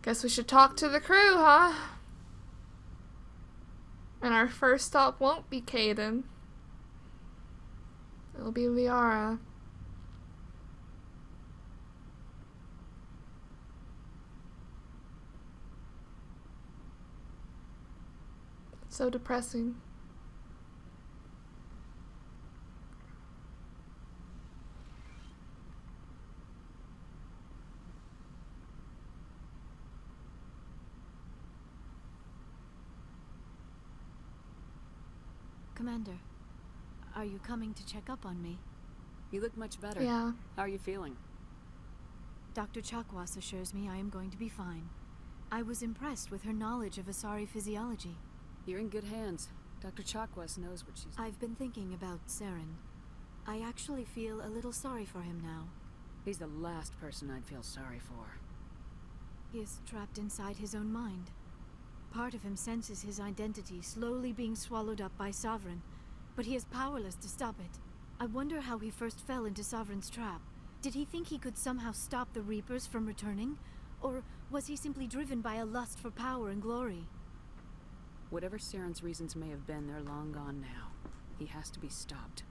Guess we should talk to the crew, huh? And our first stop won't be Caden. It'll be Liara. It's so depressing. Commander, are you coming to check up on me? You look much better. Yeah. How are you feeling? Dr. Chakwas assures me I am going to be fine. I was impressed with her knowledge of Asari physiology. You're in good hands. Dr. Chakwas knows what she's doing. I've been thinking about Saren. I actually feel a little sorry for him now. He's the last person I'd feel sorry for. He is trapped inside his own mind. Part of him senses his identity slowly being swallowed up by Sovereign, but he is powerless to stop it. I wonder how he first fell into Sovereign's trap. Did he think he could somehow stop the Reapers from returning? Or was he simply driven by a lust for power and glory? Whatever Saren's reasons may have been, they're long gone now. He has to be stopped.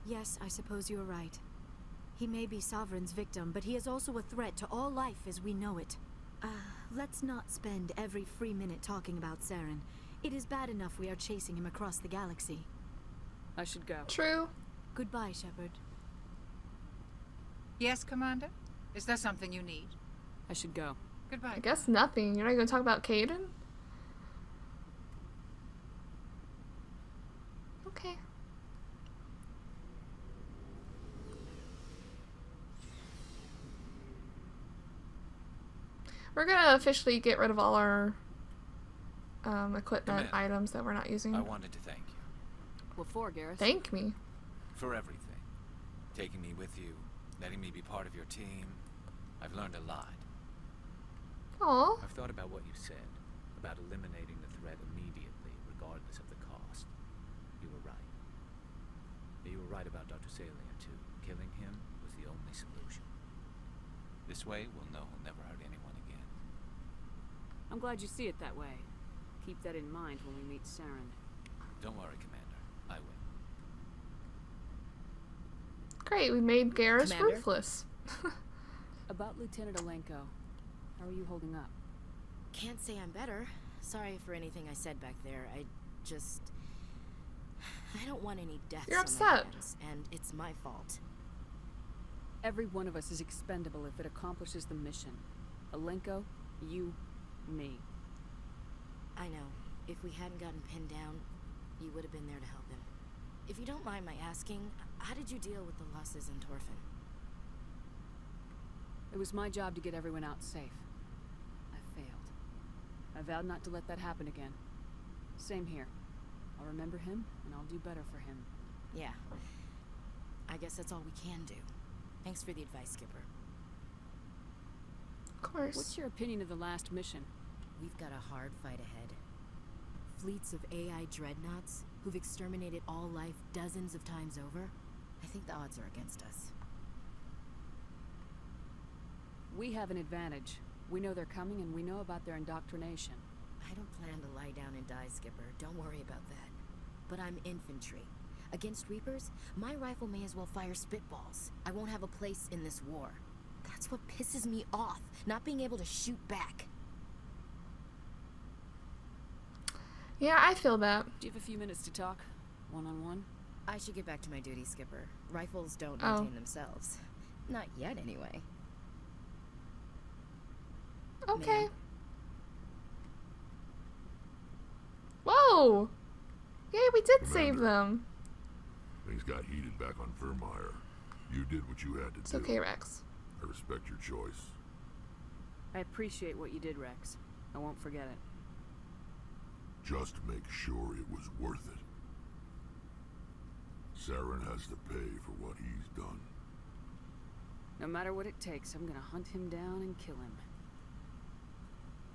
Yes, I suppose you're right. He may be Sovereign's victim, but he is also a threat to all life as we know it. Let's not spend every free minute talking about Saren. It is bad enough we are chasing him across the galaxy. I should go. True. Goodbye, Shepard. Yes, Commander? Is there something you need? I should go. Goodbye. I guess nothing. You're not going to talk about Caden? Okay. We're gonna officially get rid of all our equipment items that we're not using. I wanted to thank you. What for, Gareth? Thank me. For everything. Taking me with you, letting me be part of your team. I've learned a lot. Aw. I've thought about what you said, about eliminating the threat immediately, regardless of the cost. You were right. You were right about Dr. Salient, too. Killing him was the only solution. This way, we'll know he'll never hurt anyone again. I'm glad you see it that way. Keep that in mind when we meet Saren. Don't worry, Commander. I will. Great, we made Garrus Commander? ruthless. About Lieutenant Alenko, how are you holding up? Can't say I'm better. Sorry for anything I said back there. I don't want any deaths You're on my upset. hands, and it's my fault. Every one of us is expendable if it accomplishes the mission. Alenko, you, me. I know. If we hadn't gotten pinned down, you would have been there to help him. If you don't mind my asking, how did you deal with the losses in Torfin? It was my job to get everyone out safe. I failed. I vowed not to let that happen again. Same here. I'll remember him, and I'll do better for him. Yeah. I guess that's all we can do. Thanks for the advice, Skipper. Of course. What's your opinion of the last mission? We've got a hard fight ahead. Fleets of AI dreadnoughts who've exterminated all life dozens of times over. I think the odds are against us. We have an advantage. We know they're coming, and we know about their indoctrination. I don't plan to lie down and die, Skipper. Don't worry about that. But I'm infantry. Against Reapers, my rifle may as well fire spitballs. I won't have a place in this war. That's what pisses me off, not being able to shoot back. Yeah, I feel that. Do you have a few minutes to talk? One-on-one? I should get back to my duty, Skipper. Rifles don't Oh. maintain themselves. Not yet, anyway. Okay. Man. Whoa! Yay, we did Commander. save them. Things got heated back on Firmire. You did what you had to It's do. okay, Rex. I respect your choice. I appreciate what you did, Rex. I won't forget it. Just make sure it was worth it. Saren has to pay for what he's done. No matter what it takes, I'm gonna hunt him down and kill him.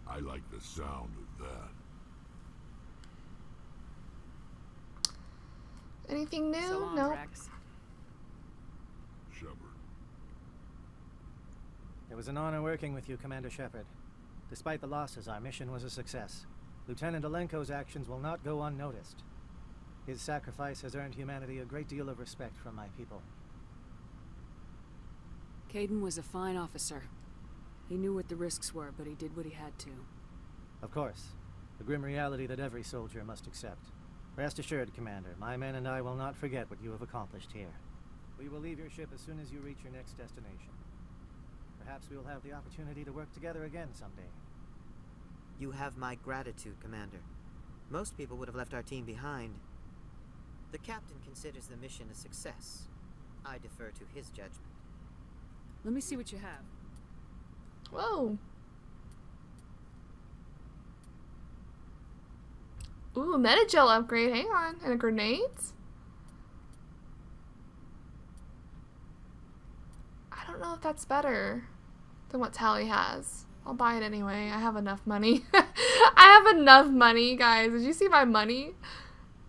I like the sound of that. Anything new? So long, No. Rex. Shepard. It was an honor working with you, Commander Shepard. Despite the losses, our mission was a success. Lieutenant Alenko's actions will not go unnoticed. His sacrifice has earned humanity a great deal of respect from my people. Caden was a fine officer. He knew what the risks were, but he did what he had to. Of course, the grim reality that every soldier must accept. Rest assured, Commander, my men and I will not forget what you have accomplished here. We will leave your ship as soon as you reach your next destination. Perhaps we will have the opportunity to work together again someday. You have my gratitude, Commander. Most people would have left our team behind. The captain considers the mission a success. I defer to his judgment. Let me see what you have. Whoa. Ooh, metagel upgrade. Hang on. And a grenades? I don't know if that's better than what Tally has. I'll buy it anyway. I have enough money. I have enough money, guys. Did you see my money?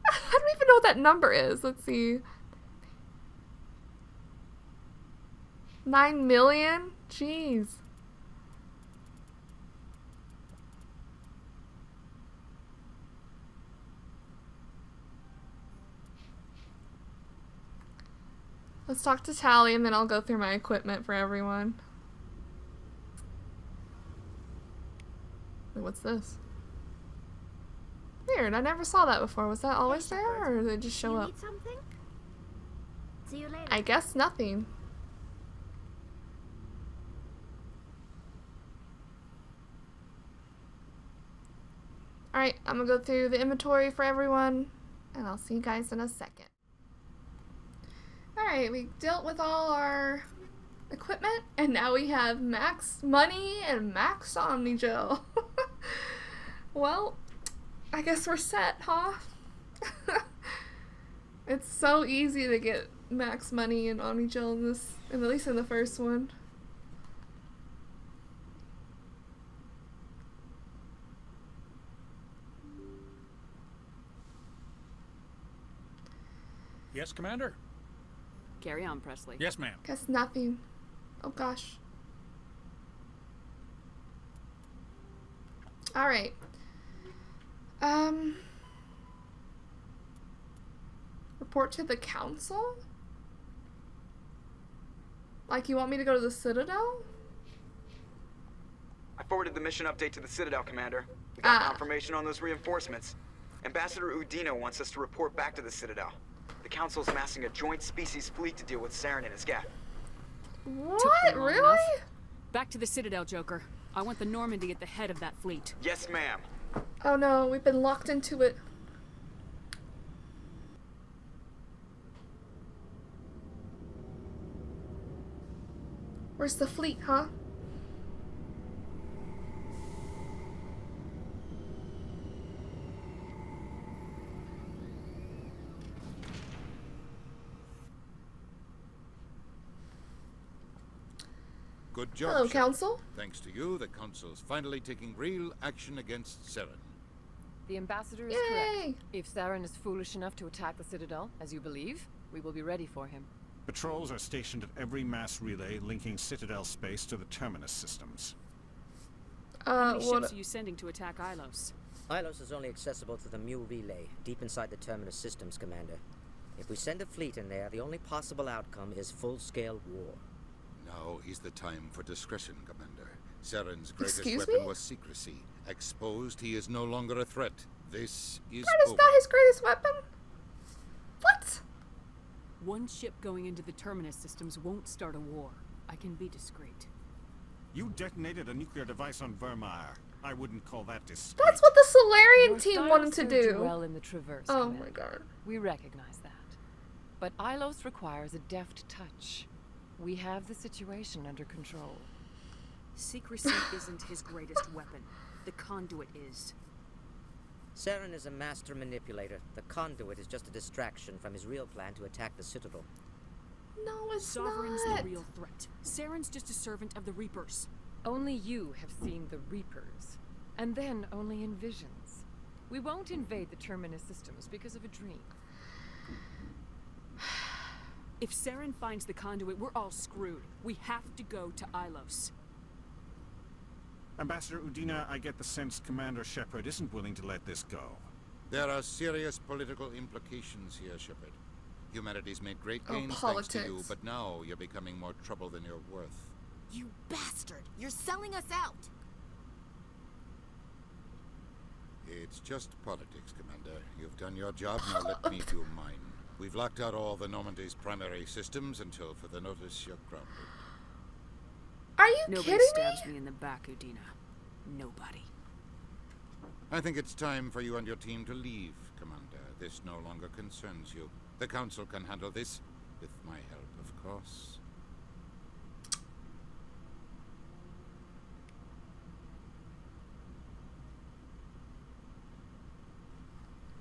I don't even know what that number is. Let's see. 9 million? Jeez. Let's talk to Tally and then I'll go through my equipment for everyone. Wait, what's this? Weird, I never saw that before. Was that always there or did it just show up? Need something? See you later. I guess nothing. Alright, I'm gonna go through the inventory for everyone and I'll see you guys in a second. Alright, we dealt with all our equipment and now we have max money and max Omnigel. Well, I guess we're set, huh? It's so easy to get max money and Omnigel in this, at least in the first one. Yes, Commander? Carry on, Presley. Yes, ma'am. Guess nothing. Oh gosh. Alright. Report to the council? Like you want me to go to the Citadel? I forwarded the mission update to the Citadel, Commander. We got confirmation on those reinforcements. Ambassador Udino wants us to report back to the Citadel. The Council's amassing a joint species fleet to deal with Saren and his gap. What? Really? Enough. Back to the Citadel, Joker. I want the Normandy at the head of that fleet. Yes, ma'am. Oh no, we've been locked into it. Where's the fleet, huh? Good job, Hello, Shepard. Council. Thanks to you, the Council's finally taking real action against Saren. The Ambassador is Yay! correct. If Saren is foolish enough to attack the Citadel, as you believe, we will be ready for him. Patrols are stationed at every mass relay linking Citadel space to the terminus systems. How many ships are you sending to attack Ilos? Ilos is only accessible to the Mule Relay, deep inside the terminus systems, Commander. If we send a fleet in there, the only possible outcome is full-scale war. Now is the time for discretion, Commander. Saren's greatest Excuse weapon me? was secrecy. Exposed, he is no longer a threat. This is That is over. not his greatest weapon. What? One ship going into the terminus systems won't start a war. I can be discreet. You detonated a nuclear device on Vermeer. I wouldn't call that discreet. That's what the Solarian Your team style wanted to served you do. well in the Traverse, Oh Commander. my god. We recognize that. But Ilos requires a deft touch. We have the situation under control. Secrecy isn't his greatest weapon. The conduit is. Saren is a master manipulator. The conduit is just a distraction from his real plan to attack the Citadel. No, it's Sovereign's not. the real threat. Saren's just a servant of the Reapers. Only you have seen the Reapers. And then only in visions. We won't invade the terminus systems because of a dream. If Saren finds the conduit, we're all screwed. We have to go to Ilos. Ambassador Udina, I get the sense Commander Shepard isn't willing to let this go. There are serious political implications here, Shepard. Humanity's made great gains thanks to you, but now you're becoming more trouble than you're worth. You bastard! You're selling us out! It's just politics, Commander. You've done your job, now let me do mine. We've locked out all the Normandy's primary systems until further notice you're grounded. Are you Nobody kidding stabs me? me in the back, Udina. Nobody. I think it's time for you and your team to leave, Commander. This no longer concerns you. The Council can handle this, with my help, of course.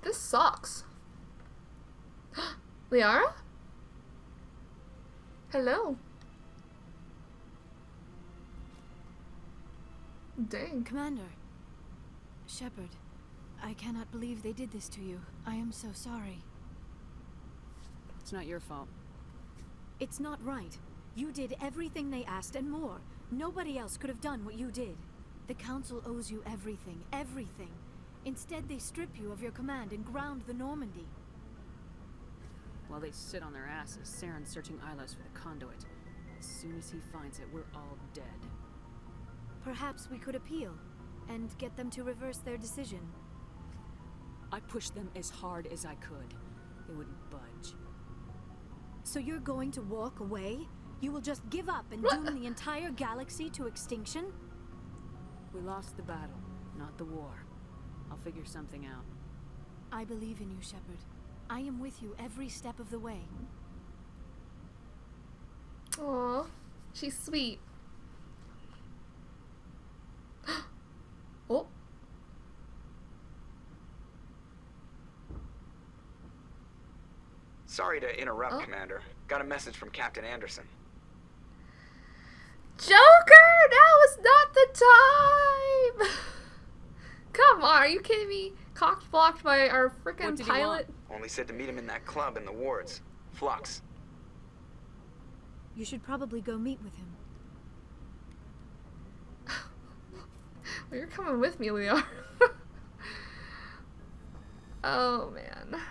This sucks. Liara? Hello. Dang. Commander. Shepard, I cannot believe they did this to you. I am so sorry. It's not your fault. It's not right. You did everything they asked and more. Nobody else could have done what you did. The Council owes you everything, everything. Instead, they strip you of your command and ground the Normandy. While they sit on their asses, Saren's searching Ilos for the conduit. As soon as he finds it, we're all dead. Perhaps we could appeal and get them to reverse their decision. I pushed them as hard as I could. They wouldn't budge. So you're going to walk away? You will just give up and doom the entire galaxy to extinction? We lost the battle, not the war. I'll figure something out. I believe in you, Shepard. I am with you every step of the way. Aw, she's sweet. Oh. Sorry to interrupt, Commander. Got a message from Captain Anderson. Joker! Now is not the time! Come on, are you kidding me? Cocked blocked by our freaking pilot? Only said to meet him in that club in the wards. Flux. You should probably go meet with him. Well, you're coming with me, Leo. Oh, man.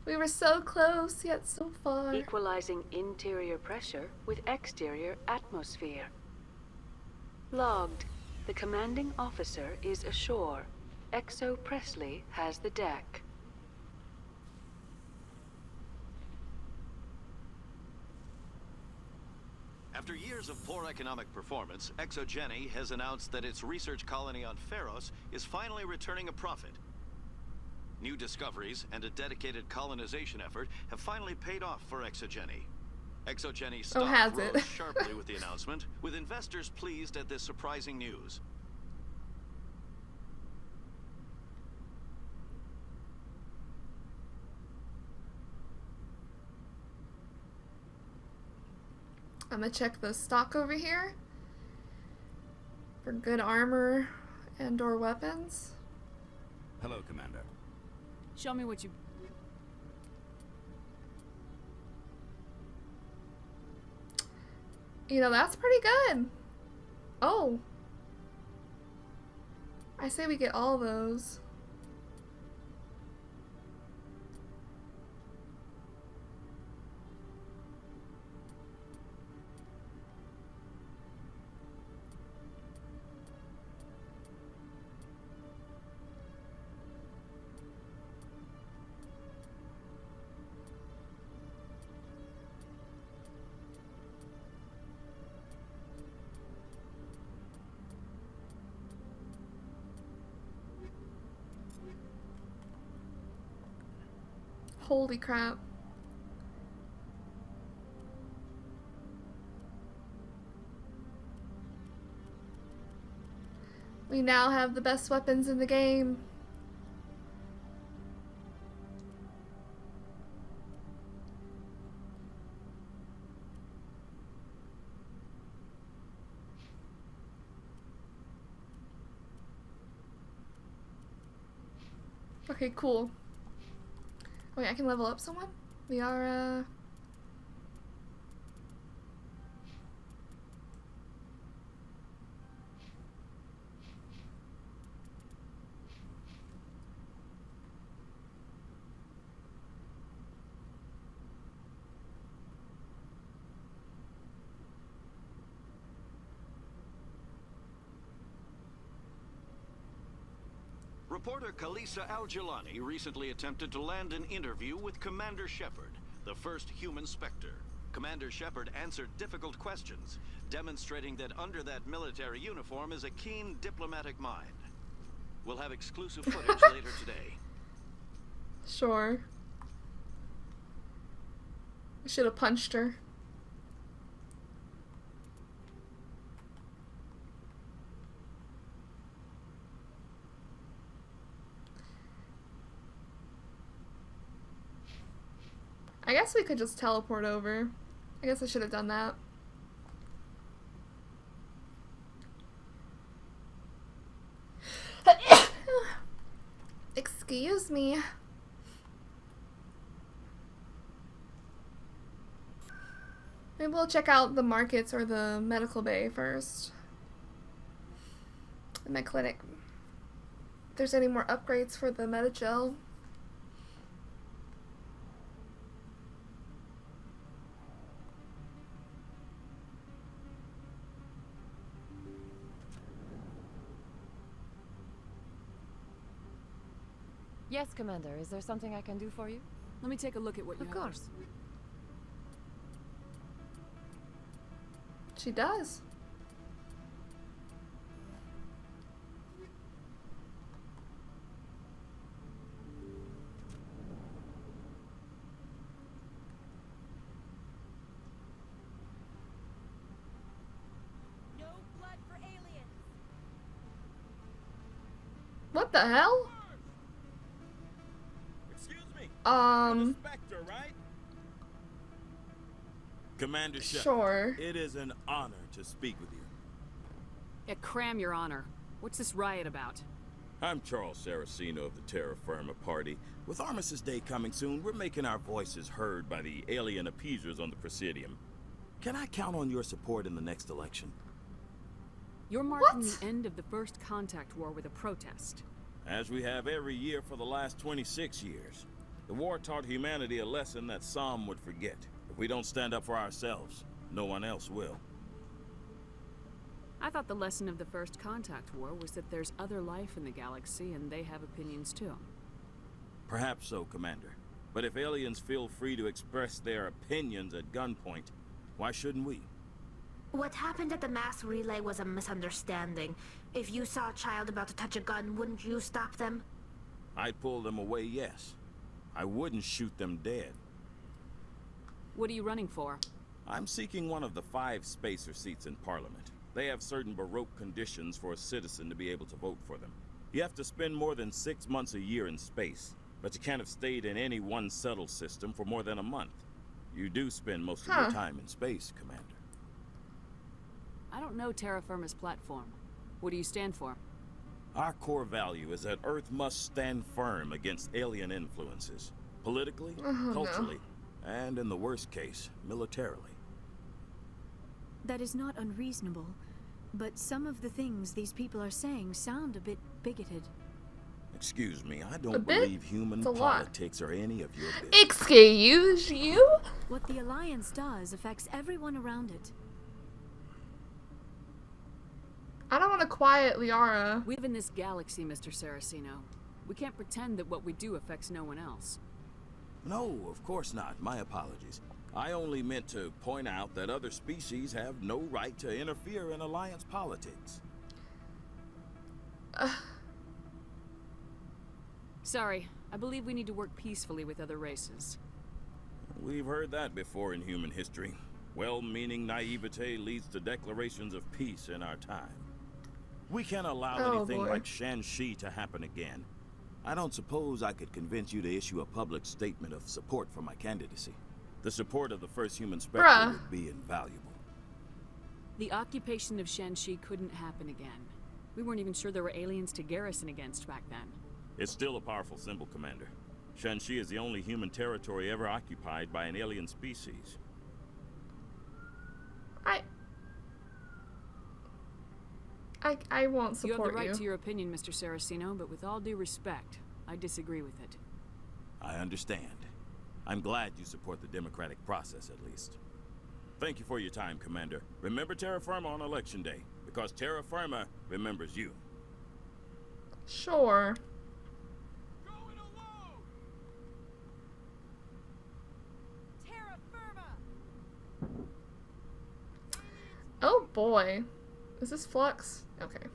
We were so close, yet so far. Equalizing interior pressure with exterior atmosphere. Logged. The commanding officer is ashore. Exo Presley has the deck. After years of poor economic performance, ExoGeni has announced that its research colony on Pharos is finally returning a profit. New discoveries and a dedicated colonization effort have finally paid off for ExoGeni. ExoGeni stock rose sharply with the announcement, with investors pleased at this surprising news. I'm gonna check the stock over here for good armor and or weapons. Hello, Commander. Show me what you... You know, that's pretty good. Oh. I say we get all those. Holy crap. We now have the best weapons in the game. Okay, cool. Wait, I can level up someone? Liara. Reporter Kalisa Al-Jilani recently attempted to land an interview with Commander Shepard, the first human Spectre. Commander Shepard answered difficult questions, demonstrating that under that military uniform is a keen diplomatic mind. We'll have exclusive footage later today. Sure. I should have punched her. I guess we could just teleport over. I guess I should have done that. Excuse me. Maybe we'll check out the markets or the medical bay first. In my clinic. If there's any more upgrades for the Metagel. Yes, Commander. Is there something I can do for you? Let me take a look at what you have. Of course. She does. No blood for aliens. What the hell? Excuse me. Spectre, right? Commander Shepard. Sure. It is an honor to speak with you. Yeah, cram your honor. What's this riot about? I'm Charles Saraceno of the Terra Firma Party. With Armistice Day coming soon, we're making our voices heard by the alien appeasers on the Presidium. Can I count on your support in the next election? You're marking the end of the First Contact War with a protest. As we have every year for the last 26 years. The war taught humanity a lesson that some would forget. If we don't stand up for ourselves, no one else will. I thought the lesson of the First Contact War was that there's other life in the galaxy and they have opinions too. Perhaps so, Commander. But if aliens feel free to express their opinions at gunpoint, why shouldn't we? What happened at the mass relay was a misunderstanding. If you saw a child about to touch a gun, wouldn't you stop them? I'd pull them away, yes. I wouldn't shoot them dead. What are you running for? I'm seeking one of the 5 spacer seats in Parliament. They have certain Baroque conditions for a citizen to be able to vote for them. You have to spend more than 6 months a year in space, but you can't have stayed in any one settled system for more than a month. You do spend most of your time in space, Commander. I don't know Terra Firma's platform. What do you stand for? Our core value is that Earth must stand firm against alien influences. Politically, culturally, and in the worst case, militarily. That is not unreasonable, but some of the things these people are saying sound a bit bigoted. Excuse me, I don't believe human politics are any of your business. Excuse you? What the Alliance does affects everyone around it. I don't want to quiet Liara. We live in this galaxy, Mr. Saraceno. We can't pretend that what we do affects no one else. No, of course not. My apologies. I only meant to point out that other species have no right to interfere in Alliance politics. Sorry, I believe we need to work peacefully with other races. We've heard that before in human history. Well-meaning naivete leads to declarations of peace in our time. We can't allow anything like Shan-Shi to happen again. I don't suppose I could convince you to issue a public statement of support for my candidacy. The support of the first human Spectre would be invaluable. The occupation of Shan-Shi couldn't happen again. We weren't even sure there were aliens to garrison against back then. It's still a powerful symbol, Commander. Shan-Shi is the only human territory ever occupied by an alien species. I won't support you. You have the right to your opinion, Mr. Saraceno, but with all due respect, I disagree with it. I understand. I'm glad you support the democratic process, at least. Thank you for your time, Commander. Remember Terra Firma on Election Day, because Terra Firma remembers you. Sure. boy. Is this Flux? Okay.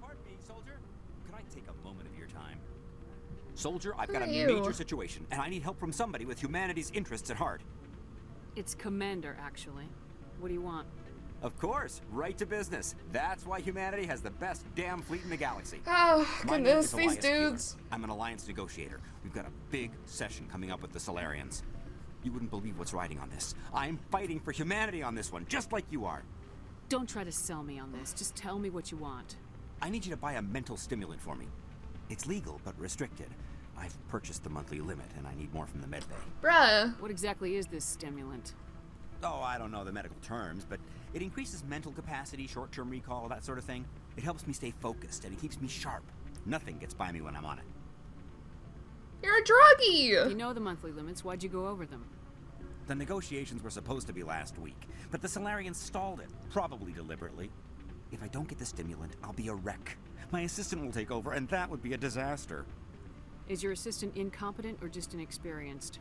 Pardon me, soldier. Could I take a moment of your time? Soldier, I've Who got a are you? major situation, and I need help from somebody with humanity's interests at heart. It's Commander, actually. What do you want? Of course, right to business. That's why humanity has the best damn fleet in the galaxy. Oh, My name goodness, is these Elias Keeler. dudes. I'm an alliance negotiator. We've got a big session coming up with the Solarians. You wouldn't believe what's riding on this. I'm fighting for humanity on this one, just like you are. Don't try to sell me on this. Just tell me what you want. I need you to buy a mental stimulant for me. It's legal, but restricted. I've purchased the monthly limit, and I need more from the medbay. Bruh. What exactly is this stimulant? Oh, I don't know the medical terms, but it increases mental capacity, short-term recall, that sort of thing. It helps me stay focused, and it keeps me sharp. Nothing gets by me when I'm on it. You're a druggie! You know the monthly limits. Why'd you go over them? The negotiations were supposed to be last week, but the Solarians stalled it, probably deliberately. If I don't get the stimulant, I'll be a wreck. My assistant will take over, and that would be a disaster. Is your assistant incompetent or just inexperienced?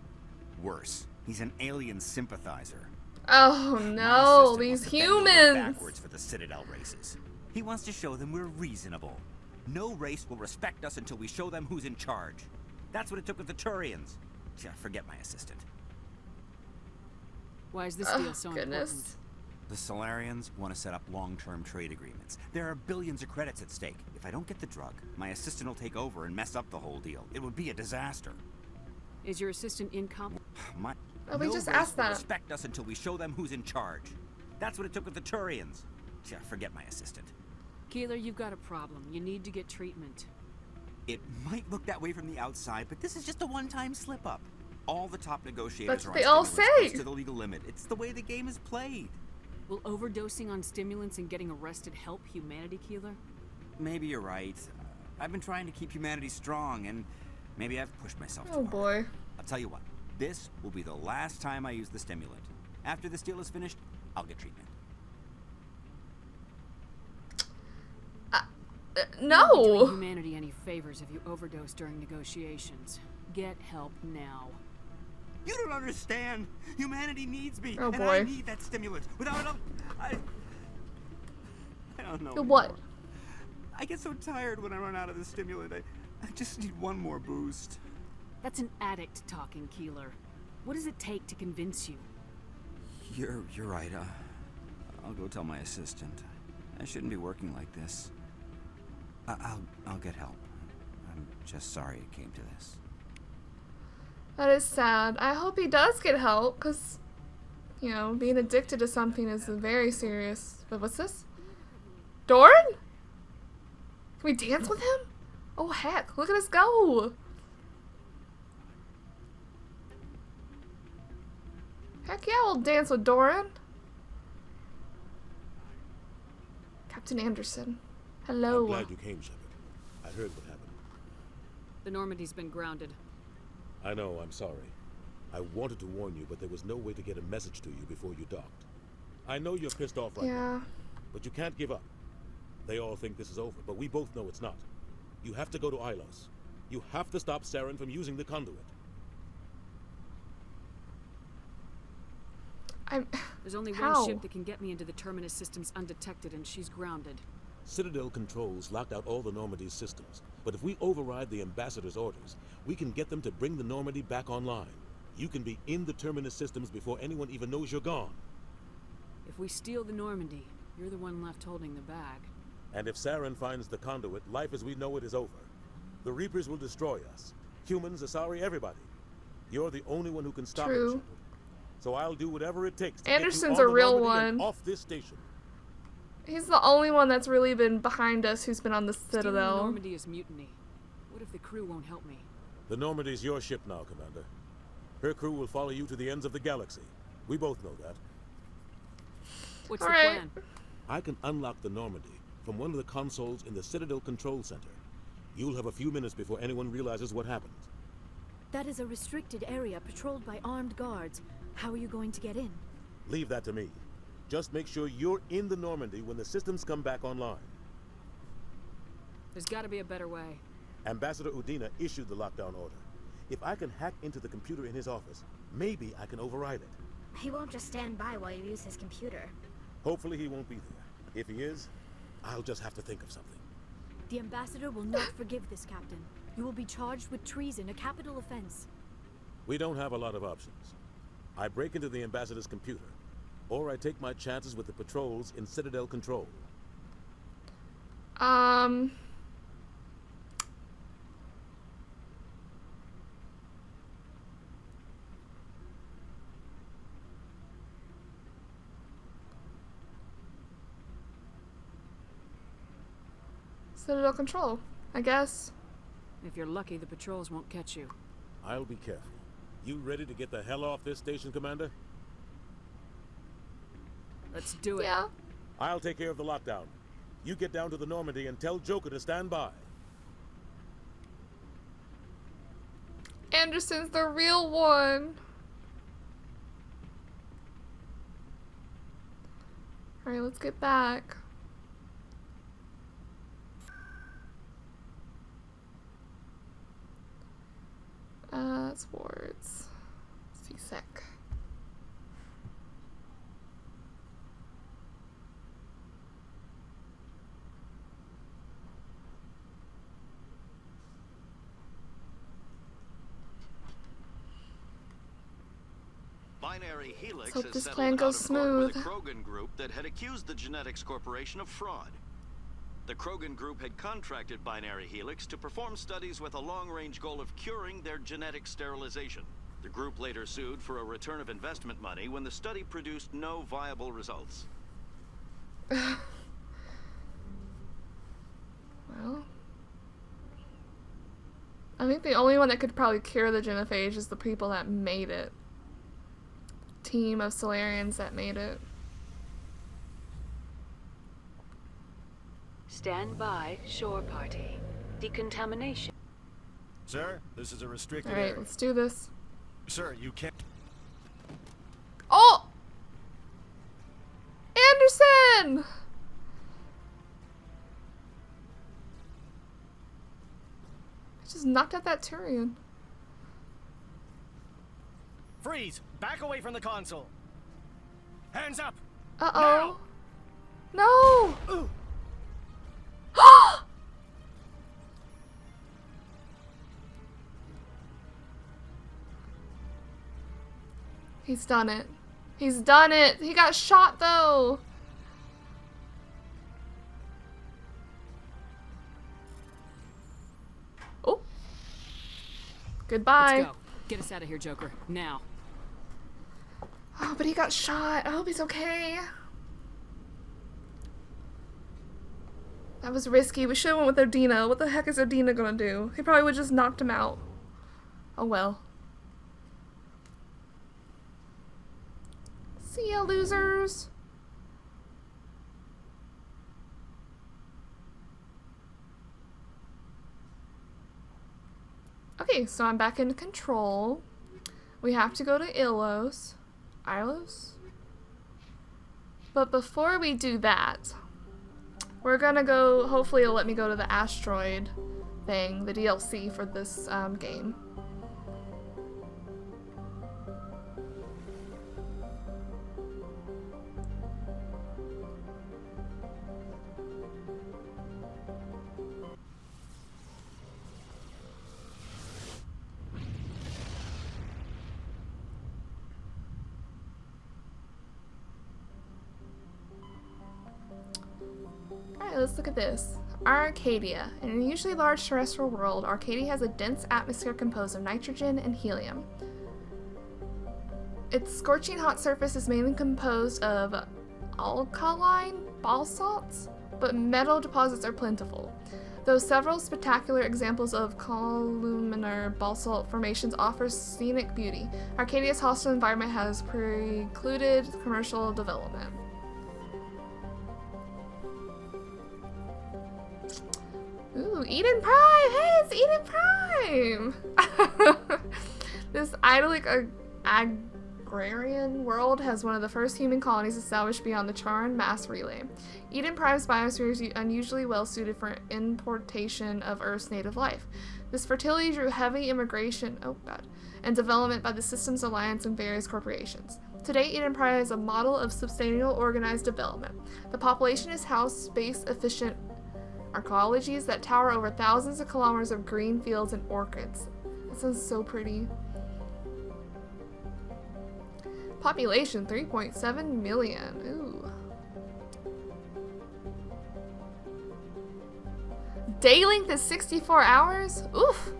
Worse, he's an alien sympathizer. Oh no, these humans! Backwards for the Citadel races. He wants to show them we're reasonable. No race will respect us until we show them who's in charge. That's what it took with the Turians. Yeah, forget my assistant. Why is this deal so important? The Solarians want to set up long-term trade agreements. There are billions of credits at stake. If I don't get the drug, my assistant will take over and mess up the whole deal. It would be a disaster. Is your assistant incompetent? Oh, we just asked that. Respect us until we show them who's in charge. That's what it took with the Turians. Yeah, forget my assistant. Keeler, you've got a problem. You need to get treatment. It might look that way from the outside, but this is just a one-time slip-up. All the top negotiators That's are what they on all stimulants say. close to the legal limit. It's the way the game is played. Will overdosing on stimulants and getting arrested help humanity, Keeler? Maybe you're right. I've been trying to keep humanity strong, and maybe I've pushed myself Oh too hard. boy. I'll tell you what. This will be the last time I use the stimulant. After this deal is finished, I'll get treatment. No. You're not doing humanity any favors if you overdose during negotiations. Get help now. You don't understand. Humanity needs me, Oh and boy. I need that stimulant. Without it, I don't know. What? anymore. I get so tired when I run out of the stimulant. I just need one more boost. That's an addict talking, Keeler. What does it take to convince you? You're right. I'll go tell my assistant. I shouldn't be working like this. I'll get help. I'm just sorry it came to this. That is sad. I hope he does get help, because, you know, being addicted to something is very serious. But what's this? Doran? Can we dance with him? Oh heck, look at us go! Heck yeah, we'll dance with Doran. Captain Anderson. Hello. I'm glad you came, Shepard. I heard what happened. The Normandy's been grounded. I know, I'm sorry. I wanted to warn you, but there was no way to get a message to you before you docked. I know you're pissed off right now, but you can't give up. They all think this is over, but we both know it's not. You have to go to Ilos. You have to stop Saren from using the conduit. There's only How? one ship that can get me into the Terminus systems undetected, and she's grounded. Citadel controls locked out all the Normandy's systems, but if we override the ambassador's orders, we can get them to bring the Normandy back online. You can be in the Terminus systems before anyone even knows you're gone. If we steal the Normandy, you're the one left holding the bag. And if Saren finds the conduit, life as we know it is over. The Reapers will destroy us. Humans, Asari, everybody. You're the only one who can stop True. it, Shepard. So I'll do whatever it takes to Anderson's get you a on real the Normandy and one. off this station. He's the only one that's really been behind us who's been on the Stealing the Citadel. Normandy is mutiny. What if the crew won't help me? The Normandy's your ship now, Commander. Her crew will follow you to the ends of the galaxy. We both know that. What's the plan? I can unlock the Normandy from one of the consoles in the Citadel Control Center. You'll have a few minutes before anyone realizes what happened. That is a restricted area patrolled by armed guards. How are you going to get in? Leave that to me. Just make sure you're in the Normandy when the systems come back online. There's got to be a better way. Ambassador Udina issued the lockdown order. If I can hack into the computer in his office, maybe I can override it. He won't just stand by while you use his computer. Hopefully he won't be there. If he is, I'll just have to think of something. The ambassador will not forgive this, Captain. You will be charged with treason, a capital offense. We don't have a lot of options. I break into the ambassador's computer, or I take my chances with the patrols in Citadel control. Citadel control, I guess. If you're lucky, the patrols won't catch you. I'll be careful. You ready to get the hell off this station, Commander? Let's do it. Yeah. I'll take care of the lockdown. You get down to the Normandy and tell Joker to stand by. Anderson's the real one. Alright, let's get back. Sports. CSEC. Binary Helix Hope has this settled plan out goes of court with smooth. a Krogan group that had accused the Genetics Corporation of fraud. The Krogan group had contracted Binary Helix to perform studies with a long-range goal of curing their genetic sterilization. The group later sued for a return of investment money when the study produced no viable results. Well, I think the only one that could probably cure the genophage is the people that made it. Team of Solarians that made it. Stand by, shore party. Decontamination. Sir, this is a restricted Alright, area. let's do this. Sir, you can't... Oh! Anderson! I just knocked out that Turian. Freeze! Back away from the console! Hands up! Uh-oh. No! Ooh. He's done it. He's done it! He got shot, though! Oh. Goodbye. Let's go. Get us out of here, Joker. Now. Oh, but he got shot. I hope he's okay. That was risky. We should have went with Odina. What the heck is Odina gonna do? He probably would have just knocked him out. Oh well. See ya, losers. Okay, so I'm back in control. We have to go to Ilos. But before we do that, we're gonna go, hopefully it'll let me go to the Asteroid thing, the DLC for this game. Alright, let's look at this. Arcadia. In an unusually large terrestrial world, Arcadia has a dense atmosphere composed of nitrogen and helium. Its scorching hot surface is mainly composed of alkaline basalts, but metal deposits are plentiful. Though several spectacular examples of columnar basalt formations offer scenic beauty, Arcadia's hostile environment has precluded commercial development. Ooh, Eden Prime! Hey, it's Eden Prime! This idyllic agrarian world has one of the first human colonies established beyond the Charon mass relay. Eden Prime's biosphere is unusually well suited for importation of Earth's native life. This fertility drew heavy immigration and development by the Systems Alliance and various corporations. Today, Eden Prime is a model of sustainable organized development. The population has housed space-efficient arcologies that tower over thousands of kilometers of green fields and orchids. That sounds so pretty. Population 3.7 million. Ooh. Day length is 64 hours? Oof.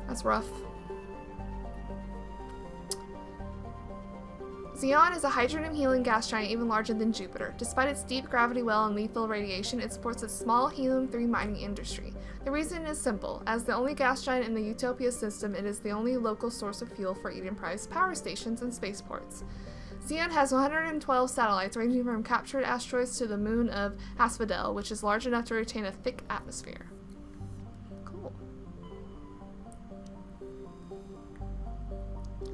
That's rough. Xeon is a hydrogen-helium gas giant even larger than Jupiter. Despite its deep gravity well and lethal radiation, it supports a small helium-3 mining industry. The reason is simple. As the only gas giant in the Utopia system, it is the only local source of fuel for Eden Prime's power stations and spaceports. Xeon has 112 satellites ranging from captured asteroids to the moon of Asphodel, which is large enough to retain a thick atmosphere. Cool.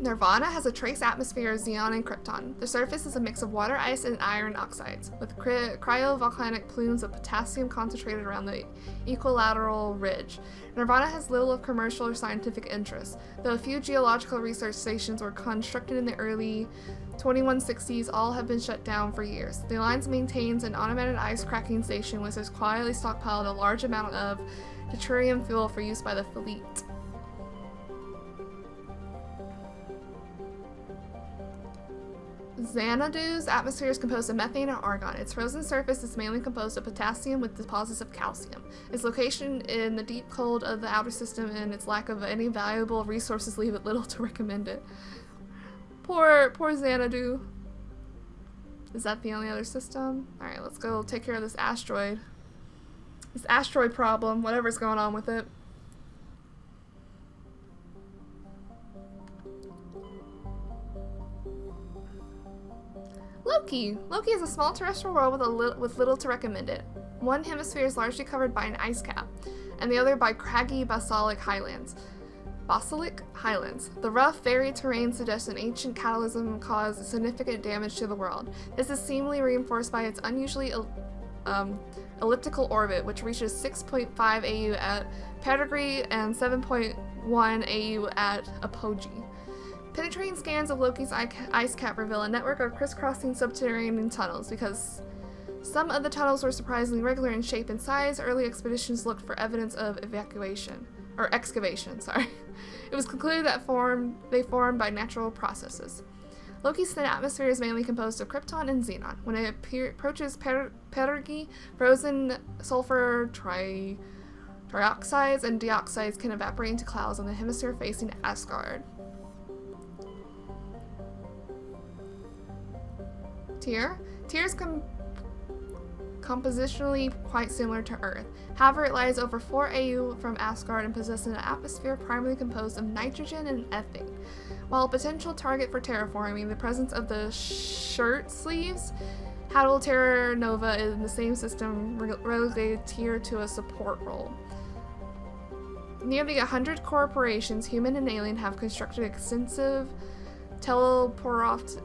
Nirvana has a trace atmosphere of Xeon and Krypton. The surface is a mix of water, ice, and iron oxides, with cryovolcanic plumes of potassium concentrated around the equilateral ridge. Nirvana has little of commercial or scientific interest, though a few geological research stations were constructed in the early 2160s. All have been shut down for years. The Alliance maintains an automated ice cracking station which has quietly stockpiled a large amount of deuterium fuel for use by the fleet. Xanadu's atmosphere is composed of methane and argon. Its frozen surface is mainly composed of potassium with deposits of calcium. Its location in the deep cold of the outer system and its lack of any valuable resources leave it little to recommend it. Poor Xanadu. Is that the only other system? Alright, let's go take care of this asteroid. This asteroid problem, whatever's going on with it. Loki! Loki is a small terrestrial world with little to recommend it. One hemisphere is largely covered by an ice cap, and the other by craggy basalt highlands. The rough, varied terrain suggests an ancient cataclysm caused significant damage to the world. This is seemingly reinforced by its unusually elliptical orbit, which reaches 6.5 AU at Pedigree and 7.1 AU at Apogee. Penetrating scans of Loki's ice cap reveal a network of crisscrossing subterranean tunnels. Because some of the tunnels were surprisingly regular in shape and size, early expeditions looked for evidence of excavation. It was concluded that they formed by natural processes. Loki's thin atmosphere is mainly composed of krypton and xenon. When it approaches Pedigree, frozen sulfur trioxides and dioxides can evaporate into clouds on the hemisphere facing Asgard. Tyr is compositionally quite similar to Earth. However, it lies over 4 AU from Asgard and possesses an atmosphere primarily composed of nitrogen and ethane. While a potential target for terraforming, the presence of the shirt sleeves Hadal Terra Nova in the same system relegated Tyr to a support role. Nearly 100 corporations, human and alien, have constructed extensive teleoperated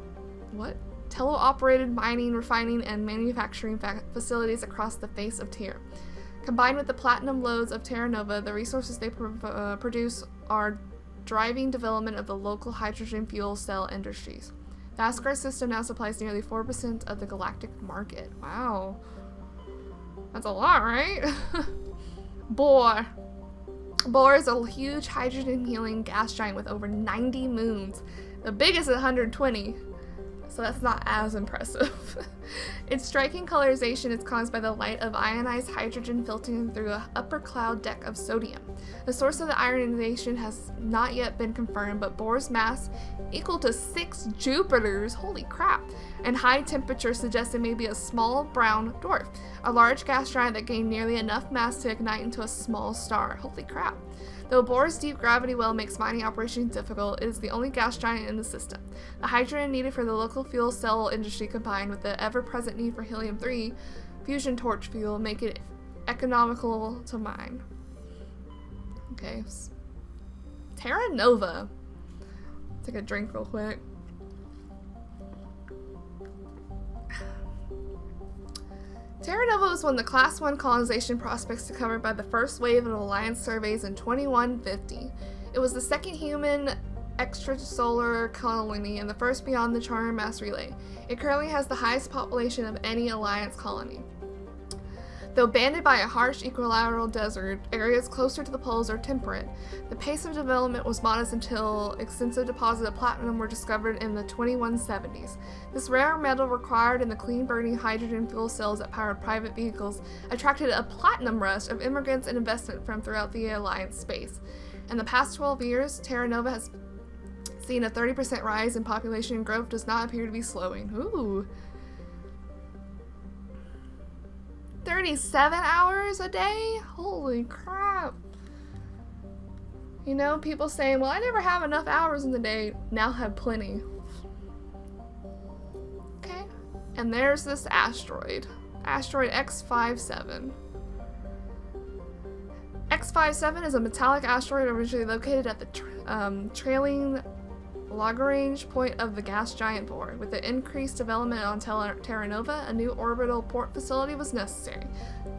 mining, refining, and manufacturing facilities across the face of Tyr. Combined with the platinum lodes of Terra Nova, the resources they produce are driving development of the local hydrogen fuel cell industries. The Asgard system now supplies nearly 4% of the galactic market. Wow. That's a lot, right? Bohr is a huge hydrogen-helium gas giant with over 90 moons. The biggest is 120. So that's not as impressive. Its striking colorization is caused by the light of ionized hydrogen filtering through an upper cloud deck of sodium. The source of the ionization has not yet been confirmed, but Bohr's mass, equal to 6 Jupiters, holy crap, and high temperature suggests it may be a small brown dwarf, a large gas giant that gained nearly enough mass to ignite into a small star. Holy crap. Though Bohr's deep gravity well makes mining operations difficult, it is the only gas giant in the system. The hydrogen needed for the local fuel cell industry combined with the ever-present need for helium-3 fusion torch fuel make it economical to mine. Okay. Terra Nova. Take a drink real quick. Terra Nova was one of the Class 1 colonization prospects discovered by the first wave of Alliance surveys in 2150. It was the second human extrasolar colony and the first beyond the Charter Mass Relay. It currently has the highest population of any Alliance colony. Though banded by a harsh equilateral desert, areas closer to the poles are temperate. The pace of development was modest until extensive deposits of platinum were discovered in the 2170s. This rare metal required in the clean-burning hydrogen fuel cells that powered private vehicles attracted a platinum rush of immigrants and investment from throughout the Alliance space. In the past 12 years, Terra Nova has seen a 30% rise in population, and growth does not appear to be slowing. Ooh. 37 hours a day? Holy crap. You know, people saying, well, I never have enough hours in the day. Now have plenty. Okay. And there's this asteroid. Asteroid X57. X57 is a metallic asteroid originally located at the trailing Lagrange point of the gas giant board. With the increased development on Terra Nova, a new orbital port facility was necessary.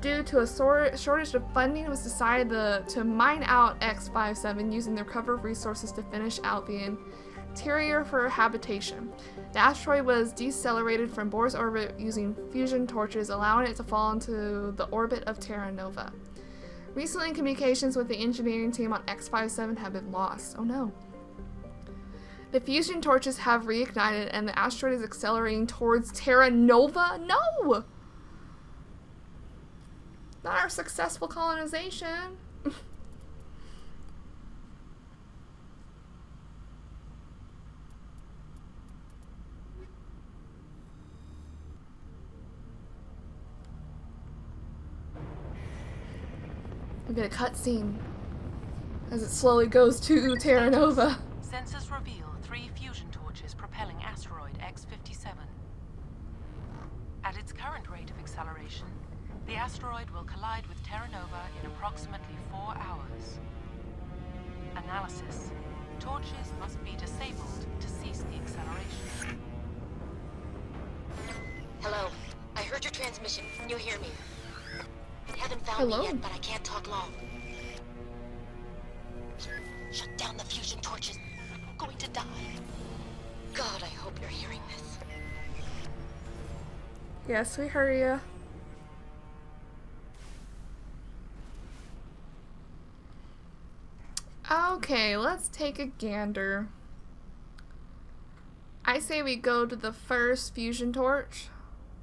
Due to a shortage of funding, it was decided to mine out X57 using the recovered resources to finish out the interior for habitation. The asteroid was decelerated from Bohr's orbit using fusion torches, allowing it to fall into the orbit of Terra Nova. Recently, communications with the engineering team on X57 have been lost. Oh no. The fusion torches have reignited and the asteroid is accelerating towards Terra Nova? No! Not our successful colonization. We get a cutscene as it slowly goes to Terra Nova. Sensors reveal 3 fusion torches propelling asteroid X57. At its current rate of acceleration, the asteroid will collide with Terra Nova in approximately 4 hours. Analysis. Torches must be disabled to cease the acceleration. Hello. I heard your transmission. Can you hear me? You haven't found me yet, but I can't talk long. Shut down the fusion torches. I'm going to die. God, I hope you're hearing this. Yes, we heard you. Okay, let's take a gander. I say we go to the first fusion torch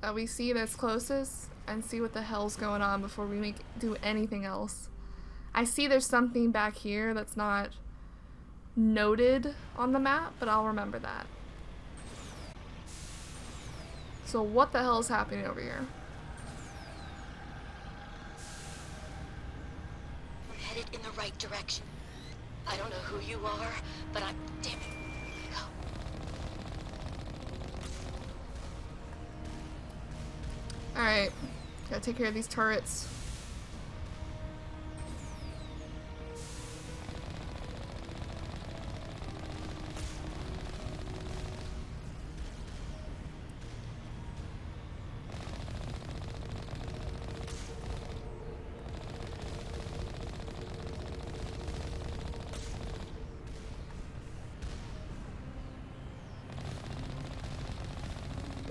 that we see that's closest and see what the hell's going on before we do anything else. I see there's something back here that's not noted on the map, but I'll remember that. So what the hell is happening over here? We're headed in the right direction. I don't know who you are, but I'm... Damn it. Go. Alright. Gotta take care of these turrets.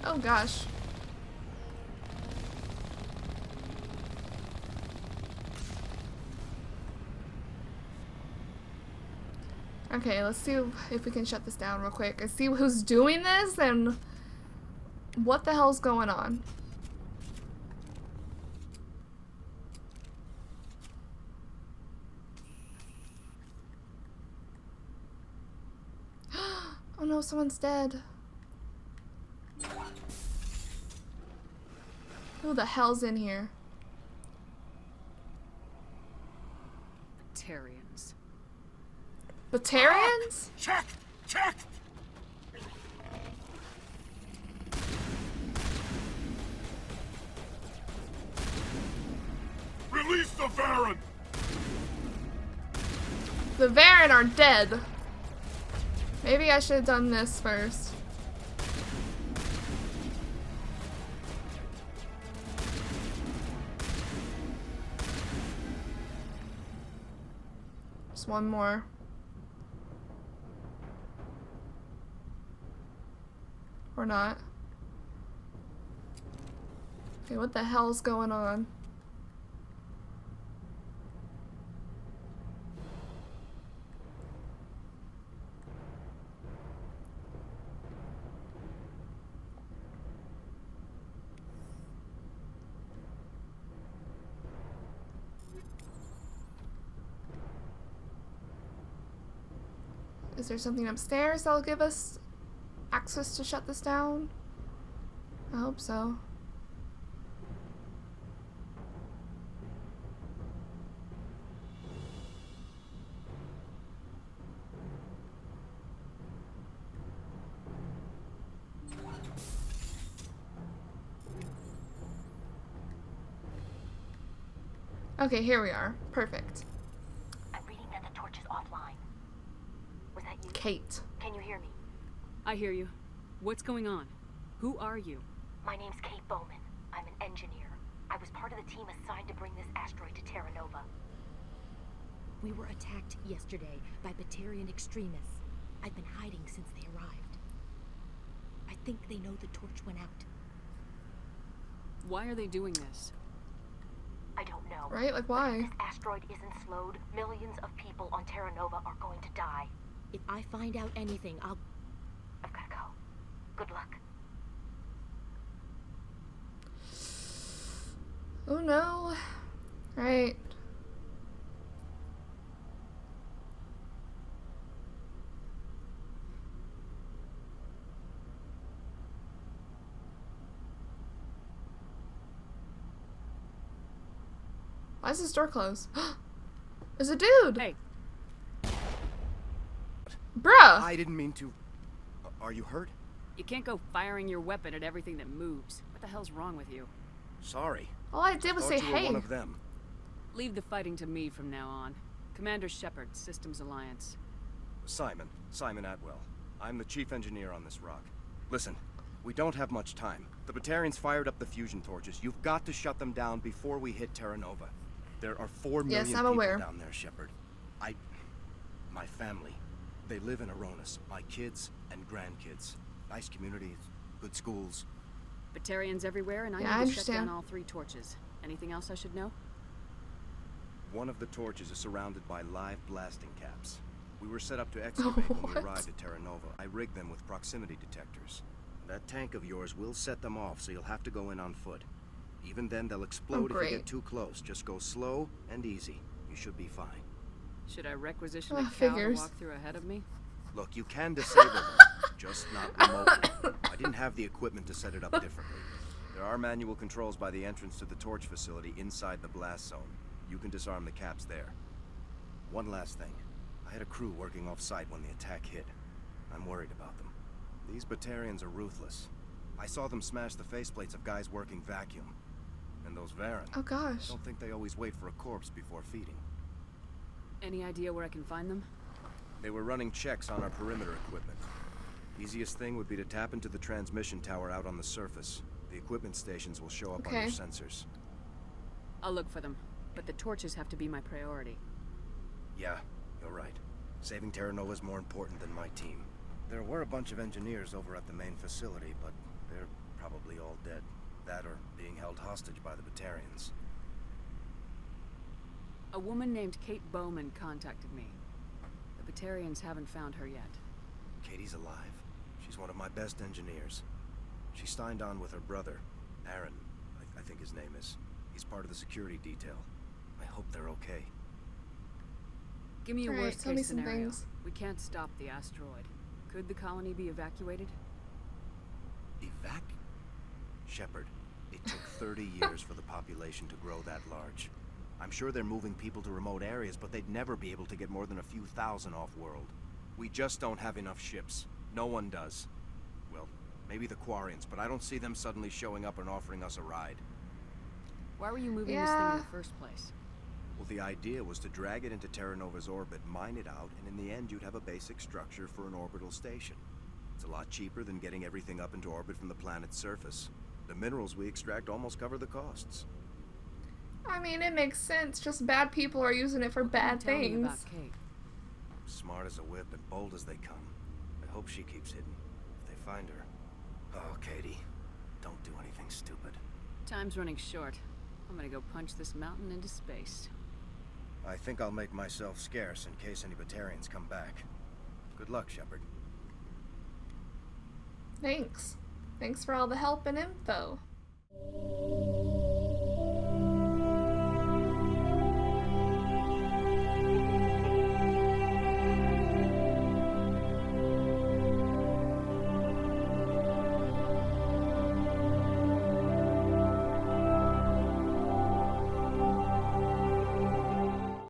Oh gosh. Okay, let's see if we can shut this down real quick and see who's doing this and what the hell's going on. Oh no, someone's dead. Who the hell's in here? Batarians. Batarians? Check! Check! Release the Varen! The Varen are dead. Maybe I should have done this first. Just one more. Or not. Okay, what the hell's going on? Is there something upstairs that'll give us access to shut this down? I hope so. Okay, here we are. Perfect. I'm reading that the torch is offline. Was that you? Kate. Can you hear me? I hear you. What's going on? Who are you? My name's Kate Bowman. I'm an engineer. I was part of the team assigned to bring this asteroid to Terra Nova. We were attacked yesterday by Prothean extremists. I've been hiding since they arrived. I think they know the torch went out. Why are they doing this? I don't know. Right? Like, why? But if this asteroid isn't slowed, millions of people on Terra Nova are going to die. If I find out anything, I've gotta go. Good luck. Oh no. Right. Why is this door closed? There's a dude! Hey. Bruh! I didn't mean to. Are you hurt? You can't go firing your weapon at everything that moves. What the hell's wrong with you? Sorry. All I did was say you were hey. one of them. Leave the fighting to me from now on. Commander Shepard, Systems Alliance. Simon Atwell. I'm the chief engineer on this rock. Listen, we don't have much time. The Batarians fired up the fusion torches. You've got to shut them down before we hit Terra Nova. There are 4 million people down there, Shepard. My family, they live in Aronis. My kids and grandkids. Nice communities, good schools. Batarians everywhere, and I need to shut down all 3 torches. Anything else I should know? One of the torches is surrounded by live blasting caps. We were set up to excavate when we arrived at Terra Nova. I rigged them with proximity detectors. That tank of yours will set them off, so you'll have to go in on foot. Even then, they'll explode if you get too close. Just go slow and easy. You should be fine. Should I requisition a cow to walk through ahead of me? Look, you can disable them, just not remotely. I didn't have the equipment to set it up differently. There are manual controls by the entrance to the torch facility inside the blast zone. You can disarm the caps there. One last thing. I had a crew working off-site when the attack hit. I'm worried about them. These Batarians are ruthless. I saw them smash the faceplates of guys working vacuum. And those Varen. Oh gosh. Don't think they always wait for a corpse before feeding. Any idea where I can find them? They were running checks on our perimeter equipment. Easiest thing would be to tap into the transmission tower out on the surface. The equipment stations will show up on your sensors. I'll look for them, but the torches have to be my priority. Yeah, you're right. Saving Terra Nova is more important than my team. There were a bunch of engineers over at the main facility, but they're probably all dead. That or being held hostage by the Batarians. A woman named Kate Bowman contacted me. The Batarians haven't found her yet. Katie's alive. She's one of my best engineers. She signed on with her brother, Aaron, I think his name is. He's part of the security detail. I hope they're okay. Give me a worst tell me case some scenario. things. We can't stop the asteroid. Could the colony be evacuated? Shepard, it took 30 years for the population to grow that large. I'm sure they're moving people to remote areas, but they'd never be able to get more than a few thousand off-world. We just don't have enough ships. No one does. Well, maybe the Quarians, but I don't see them suddenly showing up and offering us a ride. Why were you moving this thing in the first place? Well, the idea was to drag it into Terra Nova's orbit, mine it out, and in the end you'd have a basic structure for an orbital station. It's a lot cheaper than getting everything up into orbit from the planet's surface. The minerals we extract almost cover the costs. I mean, it makes sense. Just bad people are using it for bad Tell me things. about Kate. Smart as a whip and bold as they come. I hope she keeps hidden. If they find her... Oh, Katie. Don't do anything stupid. Time's running short. I'm gonna go punch this mountain into space. I think I'll make myself scarce in case any Batarians come back. Good luck, Shepard. Thanks. Thanks for all the help and info.